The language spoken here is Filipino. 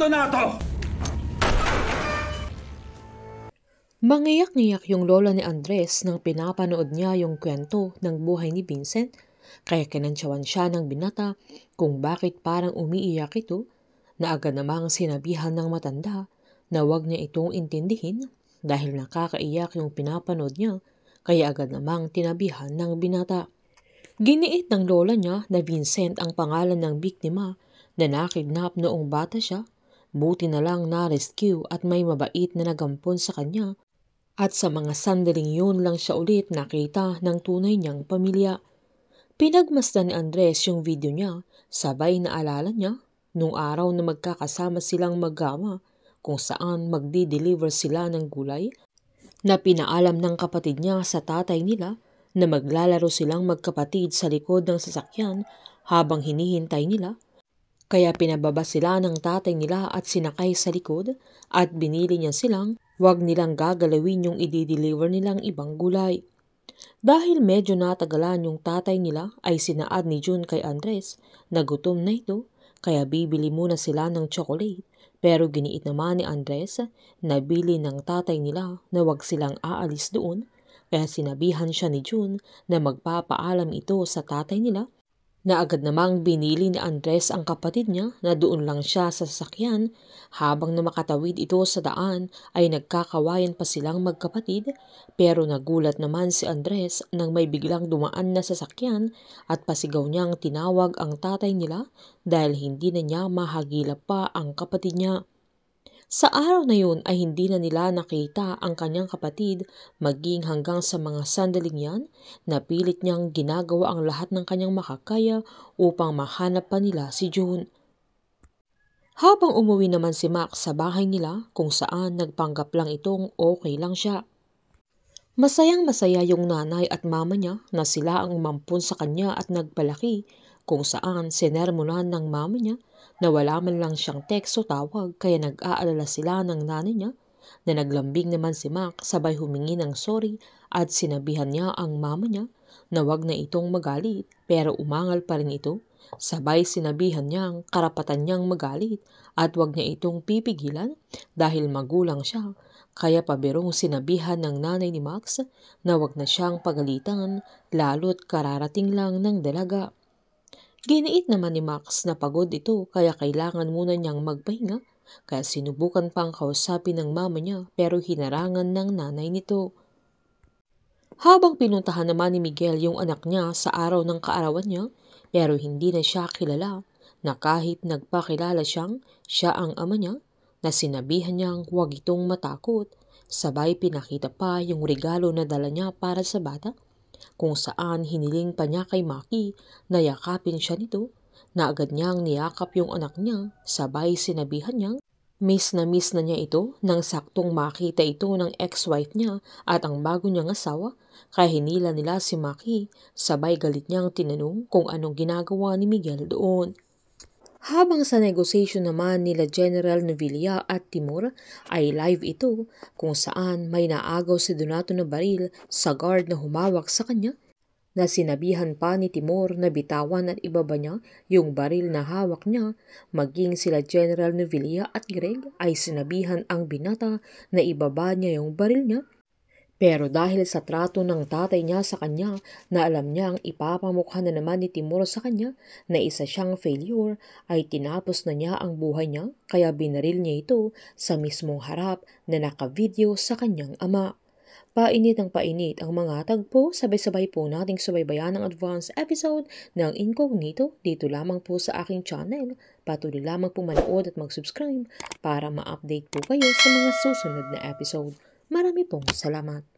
na to! Mangiyak-ngiyak yung lola ni Andres nang pinapanood niya yung kwento ng buhay ni Vincent, kaya kinantsawan siya ng binata kung bakit parang umiiyak ito, na agad namang sinabihan ng matanda na wag niya itong intindihin dahil nakakaiyak yung pinapanood niya, kaya agad namang tinabihan ng binata. Giniit ng lola niya na Vincent ang pangalan ng biktima na nakidnap noong bata siya, buti na lang na-rescue at may mabait na nagampon sa kanya. At sa mga sandaling yun lang siya ulit nakita ng tunay niyang pamilya. Pinagmasdan ni Andres yung video niya, sabay na alala niya nung araw na magkakasama silang mag-ama kung saan magdi-deliver sila ng gulay, na pinaalam ng kapatid niya sa tatay nila na maglalaro silang magkapatid sa likod ng sasakyan habang hinihintay nila. Kaya pinababa sila ng tatay nila at sinakay sa likod at binili niya silang wag nilang gagalawin yung i-deliver nilang ibang gulay. Dahil medyo natagalan yung tatay nila ay sinaad ni June kay Andres na gutom na ito, kaya bibili muna sila ng chocolate, pero giniit naman ni Andres na bili ng tatay nila na wag silang aalis doon, kaya sinabihan siya ni June na magpapaalam ito sa tatay nila, na agad namang binili ni Andres ang kapatid niya na doon lang siya sa sasakyan. Habang na makatawid ito sa daan ay nagkakawayan pa silang magkapatid, pero nagulat naman si Andres nang may biglang dumaan na sasakyan at pasigaw niyang tinawag ang tatay nila dahil hindi na niya mahagilap pa ang kapatid niya. Sa araw na yun ay hindi na nila nakita ang kanyang kapatid, maging hanggang sa mga sandaling yan na pilit niyang ginagawa ang lahat ng kanyang makakaya upang mahanap pa nila si June. Habang umuwi naman si Max sa bahay nila kung saan nagpanggap lang itong okay lang siya. Masayang masaya yung nanay at mama niya na sila ang umampun sa kanya at nagpalaki, kung saan sinermonan ng mama niya na wala man lang siyang text o tawag, kaya nag-aalala sila ng nanay niya, na naglambing naman si Max sabay humingi ng sorry at sinabihan niya ang mama niya na wag na itong magalit, pero umangal pa rin ito. Sabay sinabihan niyang karapatan niyang magalit at wag niya itong pipigilan dahil magulang siya, kaya pabirong sinabihan ng nanay ni Max na wag na siyang pagalitan lalo't kararating lang ng dalaga. Giniit naman ni Max na pagod ito kaya kailangan muna niyang magpahinga, kaya sinubukan pang kausapin ng mama niya pero hinarangan ng nanay nito. Habang pinuntahan naman ni Miguel yung anak niya sa araw ng kaarawan niya, pero hindi na siya kilala, na kahit nagpakilala siya ang ama niya, na sinabihan niyang huwag itong matakot, sabay pinakita pa yung regalo na dala niya para sa bata, kung saan hiniling pa niya kay Maki na yakapin siya nito, na agad niyang niyakap yung anak niya, sabay sinabihan niyang miss na niya ito nang saktong makita ito ng ex-wife niya at ang bago niyang asawa, kaya hinila nila si Maki, sabay galit niyang tinanong kung anong ginagawa ni Miguel doon. Habang sa negosyasyon naman nila General Novilla at Timur ay live ito, kung saan may naagaw si Donato na baril sa guard na humawak sa kanya, na sinabihan pa ni Timur na bitawan at ibaba niya yung baril na hawak niya, maging sila General Novilla at Greg ay sinabihan ang binata na ibaba niya yung baril niya. Pero dahil sa trato ng tatay niya sa kanya na alam niyang ipapamukha na naman ni Timur sa kanya na isa siyang failure, ay tinapos na niya ang buhay niya, kaya binaril niya ito sa mismong harap na nakavideo sa kanyang ama. Painit ang mga tagpo, sabay-sabay po nating subaybayan ang advance episode ng Incognito dito lamang po sa aking channel. Patuloy lamang po manood at mag-subscribe para ma-update po kayo sa mga susunod na episode. Marami pong salamat.